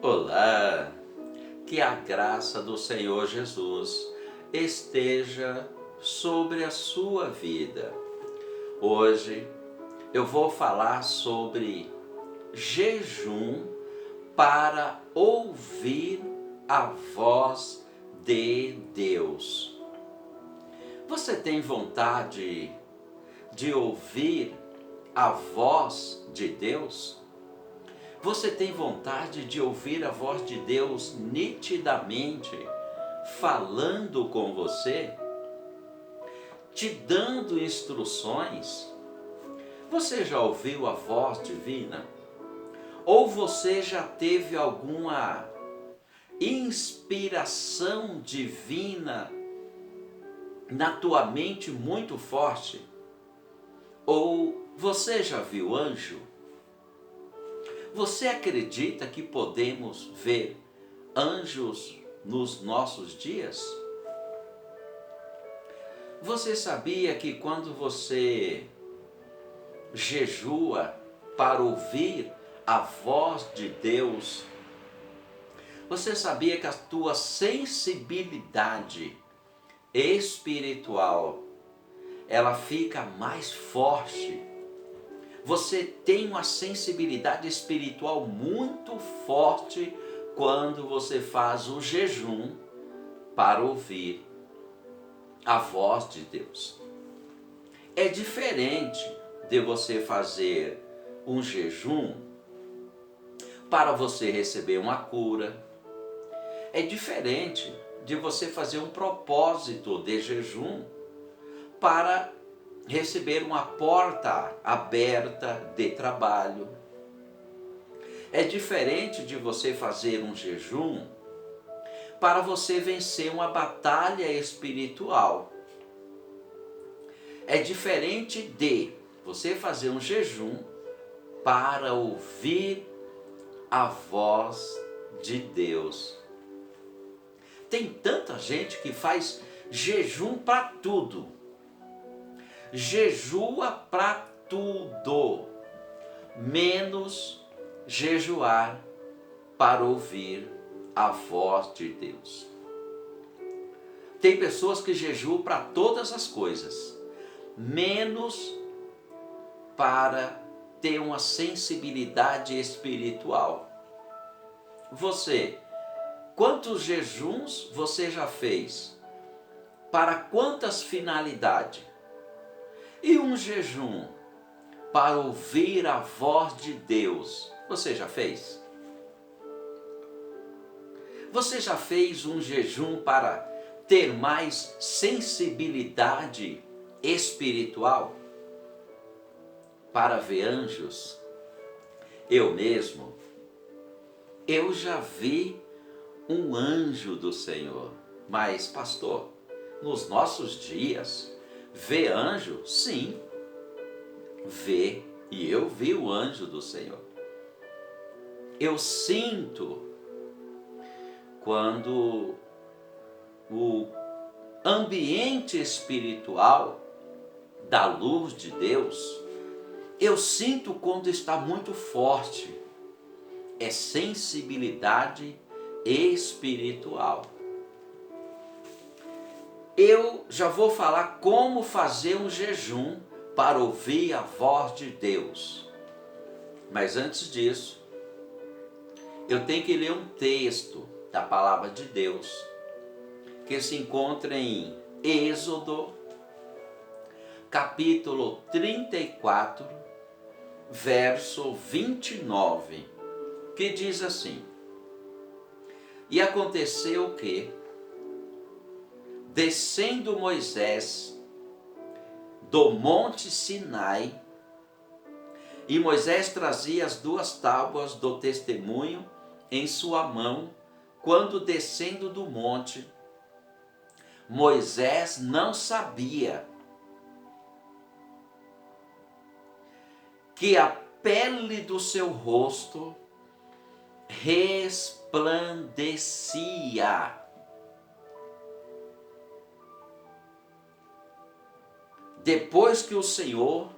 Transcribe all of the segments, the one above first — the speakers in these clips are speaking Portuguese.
Olá, que a graça do Senhor Jesus esteja sobre a sua vida. Hoje eu vou falar sobre jejum para ouvir a voz de Deus. Você tem vontade de ouvir a voz de Deus? Você tem vontade de ouvir a voz de Deus nitidamente, falando com você, te dando instruções? Você já ouviu a voz divina? Ou você já teve alguma inspiração divina na tua mente muito forte? Ou você já viu anjo? Você acredita que podemos ver anjos nos nossos dias? Você sabia que quando você jejua para ouvir a voz de Deus, você sabia que a tua sensibilidade espiritual, ela fica mais forte? Você tem uma sensibilidade espiritual muito forte quando você faz o jejum para ouvir a voz de Deus. É diferente de você fazer um jejum para você receber uma cura. É diferente de você fazer um propósito de jejum para receber uma porta aberta de trabalho. É diferente de você fazer um jejum para você vencer uma batalha espiritual. É diferente de você fazer um jejum para ouvir a voz de Deus. Tem tanta gente que faz jejum para tudo. Jejua para tudo, menos jejuar para ouvir a voz de Deus. Tem pessoas que jejuam para todas as coisas, menos para ter uma sensibilidade espiritual. Você, quantos jejuns você já fez? Para quantas finalidades? E um jejum para ouvir a voz de Deus, você já fez? Você já fez um jejum para ter mais sensibilidade espiritual? Para ver anjos? Eu mesmo, eu já vi um anjo do Senhor. Mas, pastor, nos nossos dias, ver anjo? Sim, ver. E eu vi o anjo do Senhor. Eu sinto quando o ambiente espiritual da luz de Deus, eu sinto quando está muito forte. É sensibilidade espiritual. Eu já vou falar como fazer um jejum para ouvir a voz de Deus. Mas antes disso, eu tenho que ler um texto da palavra de Deus, que se encontra em Êxodo, capítulo 34, verso 29, que diz assim: E aconteceu que, descendo Moisés do monte Sinai, e Moisés trazia as 2 tábuas do testemunho em sua mão, quando descendo do monte, Moisés não sabia que a pele do seu rosto resplandecia. Depois que o Senhor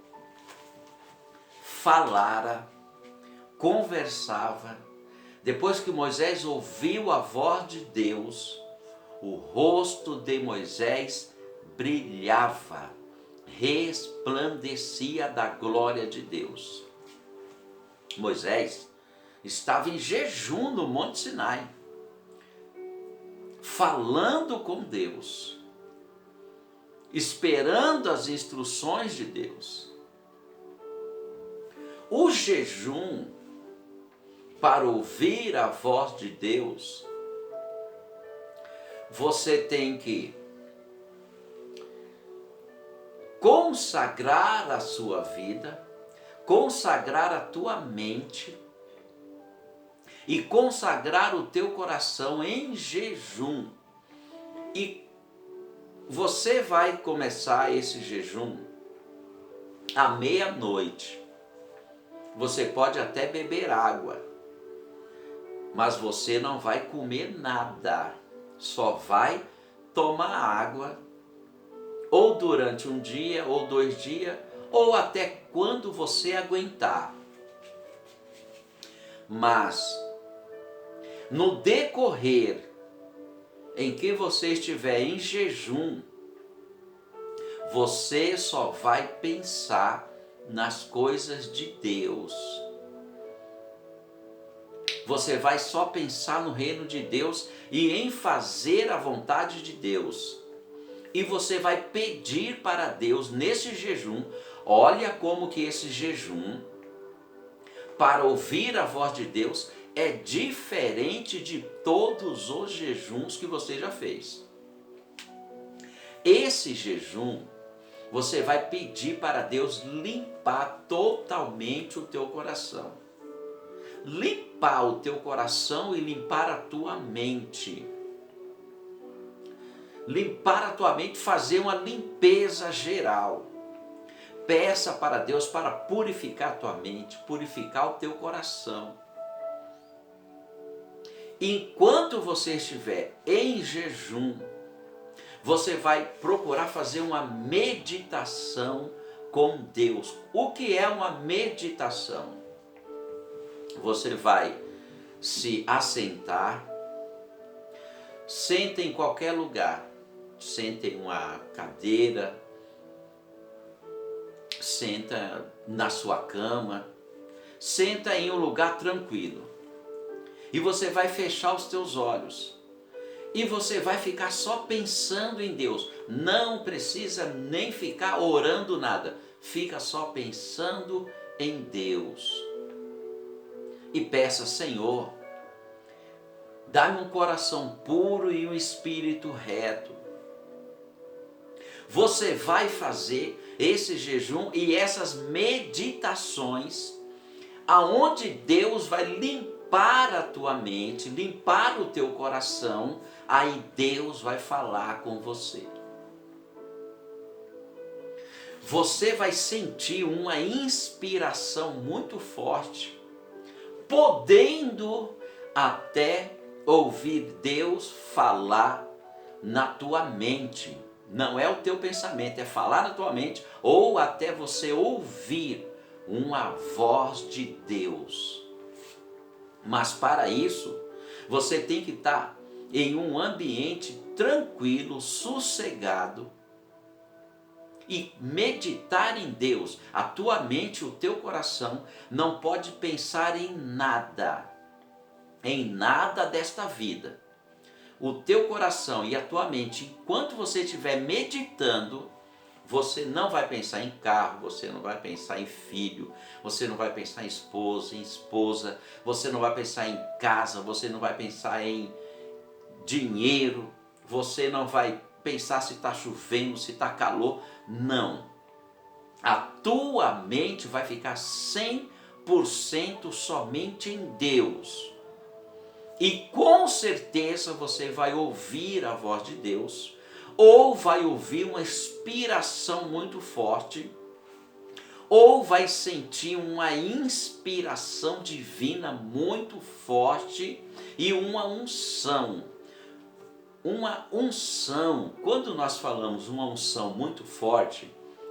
falara, conversava, Depois que Moisés ouviu a voz de Deus, o rosto de Moisés brilhava, resplandecia da glória de Deus. Moisés estava em jejum no Monte Sinai, falando com Deus, esperando as instruções de Deus. O jejum para ouvir a voz de Deus, você tem que consagrar a sua vida, consagrar a tua mente e consagrar o teu coração em jejum. E você vai começar esse jejum à meia-noite. Você pode até beber água, mas você não vai comer nada, só vai tomar água, ou durante um dia, ou 2 dias, ou até quando você aguentar. Mas, no decorrer em que você estiver em jejum, você só vai pensar nas coisas de Deus. Você vai só pensar no reino de Deus e em fazer a vontade de Deus. E você vai pedir para Deus nesse jejum. Olha como que esse jejum, para ouvir a voz de Deus, é diferente de todos os jejuns que você já fez. Esse jejum, você vai pedir para Deus limpar totalmente o teu coração. Limpar o teu coração e limpar a tua mente. Limpar a tua mente, fazer uma limpeza geral. Peça para Deus para purificar a tua mente, purificar o teu coração. Enquanto você estiver em jejum, você vai procurar fazer uma meditação com Deus. O que é uma meditação? Você vai se assentar, senta em qualquer lugar, senta em uma cadeira, senta na sua cama, senta em um lugar tranquilo. E você vai fechar os teus olhos. E você vai ficar só pensando em Deus. Não precisa nem ficar orando nada. Fica só pensando em Deus. E peça, Senhor, dá-me um coração puro e um espírito reto. Você vai fazer esse jejum e essas meditações, aonde Deus vai limpar a tua mente, limpar o teu coração, aí Deus vai falar com você. Você vai sentir uma inspiração muito forte, podendo até ouvir Deus falar na tua mente. Não é o teu pensamento, é falar na tua mente, ou até você ouvir uma voz de Deus. Mas para isso, você tem que estar em um ambiente tranquilo, sossegado, e meditar em Deus. A tua mente, o teu coração não pode pensar em nada desta vida. O teu coração e a tua mente, enquanto você estiver meditando, você não vai pensar em carro, você não vai pensar em filho, você não vai pensar em esposa, você não vai pensar em casa, você não vai pensar em dinheiro, você não vai pensar se está chovendo, se está calor. Não. A tua mente vai ficar 100% somente em Deus. E com certeza você vai ouvir a voz de Deus, ou vai ouvir uma inspiração muito forte, ou vai sentir uma inspiração divina muito forte e uma unção. Uma unção, quando nós falamos uma unção muito forte,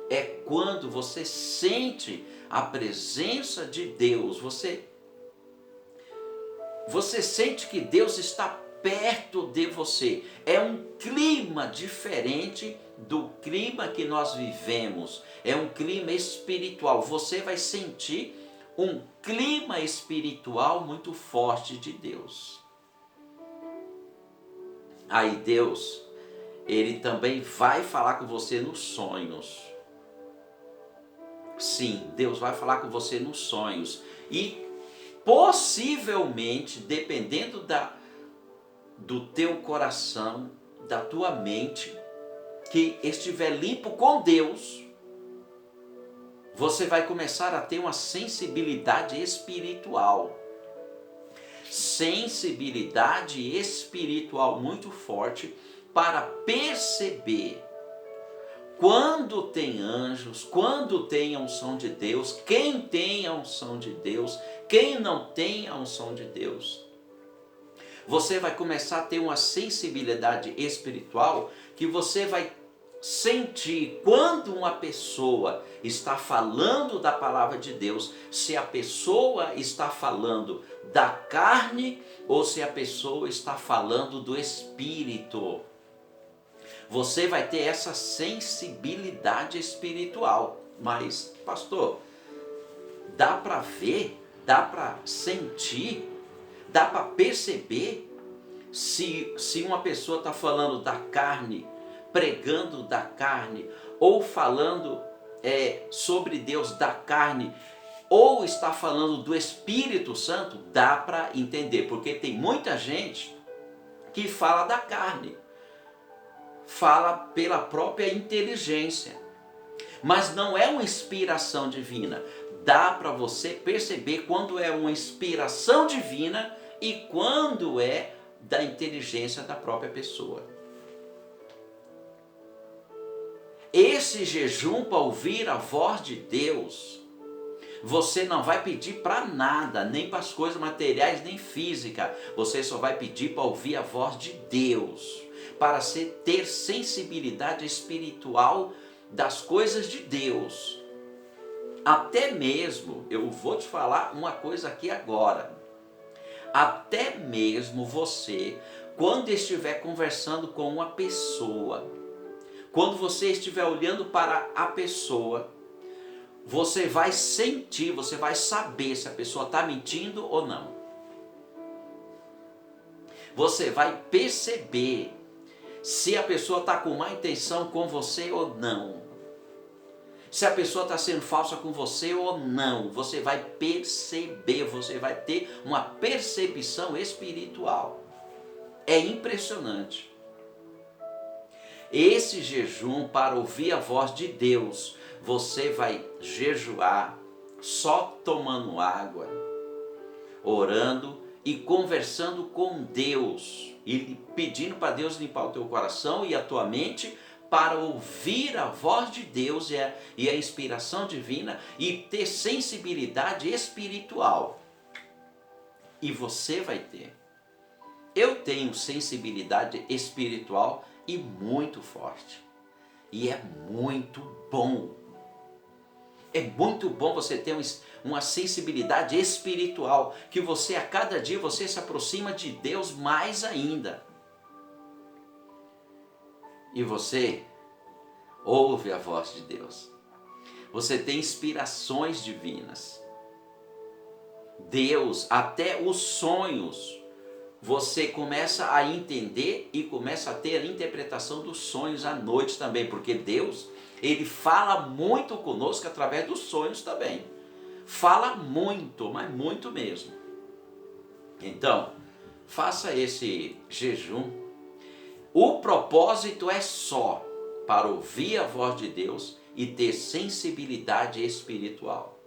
é quando você sente a presença de Deus, você Você sente que Deus está perto de você. É um clima diferente do clima que nós vivemos. É um clima espiritual. Você vai sentir um clima espiritual muito forte de Deus. Aí Deus, Ele também vai falar com você nos sonhos. Sim, Deus vai falar com você nos sonhos. E possivelmente, dependendo do teu coração, da tua mente, que estiver limpo com Deus, você vai começar a ter uma sensibilidade espiritual. Sensibilidade espiritual muito forte para perceber quando tem anjos, quando tem a unção de Deus, quem tem a unção de Deus, quem não tem a unção de Deus. Você vai começar a ter uma sensibilidade espiritual que você vai sentir quando uma pessoa está falando da palavra de Deus, se a pessoa está falando da carne ou se a pessoa está falando do Espírito. Você vai ter essa sensibilidade espiritual. Mas, pastor, dá para ver, dá para sentir, dá para perceber se uma pessoa está falando da carne, pregando da carne, ou falando sobre Deus da carne, ou está falando do Espírito Santo. Dá para entender, porque tem muita gente que fala da carne, fala pela própria inteligência, mas não é uma inspiração divina. Dá para você perceber quando é uma inspiração divina e quando é da inteligência da própria pessoa. Esse jejum para ouvir a voz de Deus, você não vai pedir para nada, nem para as coisas materiais, nem física. Você só vai pedir para ouvir a voz de Deus, para ter sensibilidade espiritual das coisas de Deus. Até mesmo, eu vou te falar uma coisa aqui agora, até mesmo você, quando estiver conversando com uma pessoa, quando você estiver olhando para a pessoa, você vai sentir, você vai saber se a pessoa está mentindo ou não. Você vai perceber se a pessoa está com má intenção com você ou não. Se a pessoa está sendo falsa com você ou não. Você vai perceber, você vai ter uma percepção espiritual. É impressionante. Esse jejum para ouvir a voz de Deus, você vai jejuar só tomando água, orando e conversando com Deus e pedindo para Deus limpar o teu coração e a tua mente para ouvir a voz de Deus e a inspiração divina e ter sensibilidade espiritual. E você vai ter. Eu tenho sensibilidade espiritual e muito forte. E é muito bom. É muito bom você ter uma sensibilidade espiritual, que você a cada dia você se aproxima de Deus mais ainda. E você ouve a voz de Deus. Você tem inspirações divinas. Deus, até os sonhos, você começa a entender e começa a ter a interpretação dos sonhos à noite também, porque Deus, Ele fala muito conosco através dos sonhos também. Fala muito, mas muito mesmo. Então, faça esse jejum. O propósito é só para ouvir a voz de Deus e ter sensibilidade espiritual.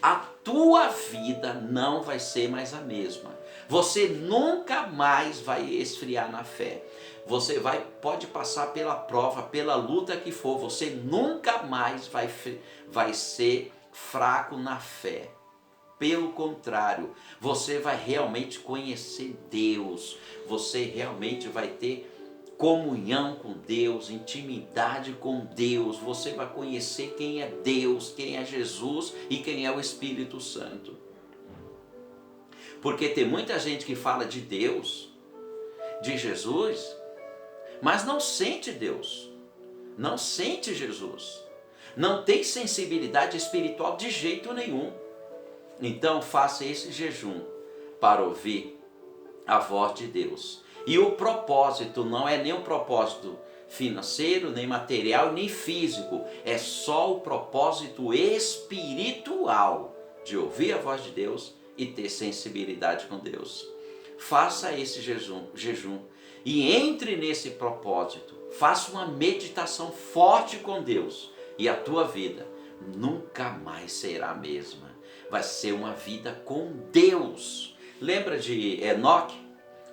A tua vida não vai ser mais a mesma. Você nunca mais vai esfriar na fé. Você pode passar pela prova, pela luta que for, você nunca mais vai ser fraco na fé. Pelo contrário, você vai realmente conhecer Deus. Você realmente vai ter comunhão com Deus, intimidade com Deus. Você vai conhecer quem é Deus, quem é Jesus e quem é o Espírito Santo. Porque tem muita gente que fala de Deus, de Jesus, mas não sente Deus, não sente Jesus, não tem sensibilidade espiritual de jeito nenhum. Então faça esse jejum para ouvir a voz de Deus. E o propósito não é nem um propósito financeiro, nem material, nem físico. É só o propósito espiritual de ouvir a voz de Deus e ter sensibilidade com Deus. Faça esse jejum e entre nesse propósito. Faça uma meditação forte com Deus e a tua vida nunca mais será a mesma. Vai ser uma vida com Deus. Lembra de Enoque?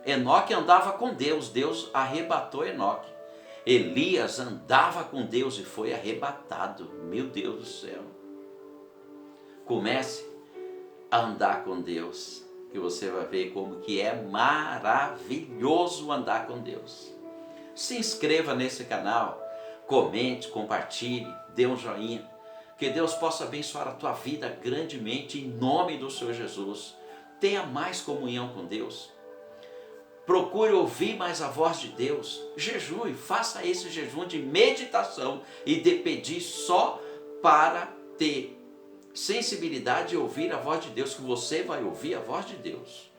Enoque andava com Deus, Deus arrebatou Enoque. Elias andava com Deus e foi arrebatado. Meu Deus do céu. Comece a andar com Deus, que você vai ver como que é maravilhoso andar com Deus. Se inscreva nesse canal, comente, compartilhe, dê um joinha. Que Deus possa abençoar a tua vida grandemente em nome do Senhor Jesus. Tenha mais comunhão com Deus. Procure ouvir mais a voz de Deus. Jejue, faça esse jejum de meditação e de pedir só para ter sensibilidade de ouvir a voz de Deus, que você vai ouvir a voz de Deus.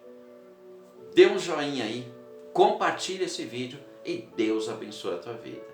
Dê um joinha aí, compartilhe esse vídeo e Deus abençoe a tua vida.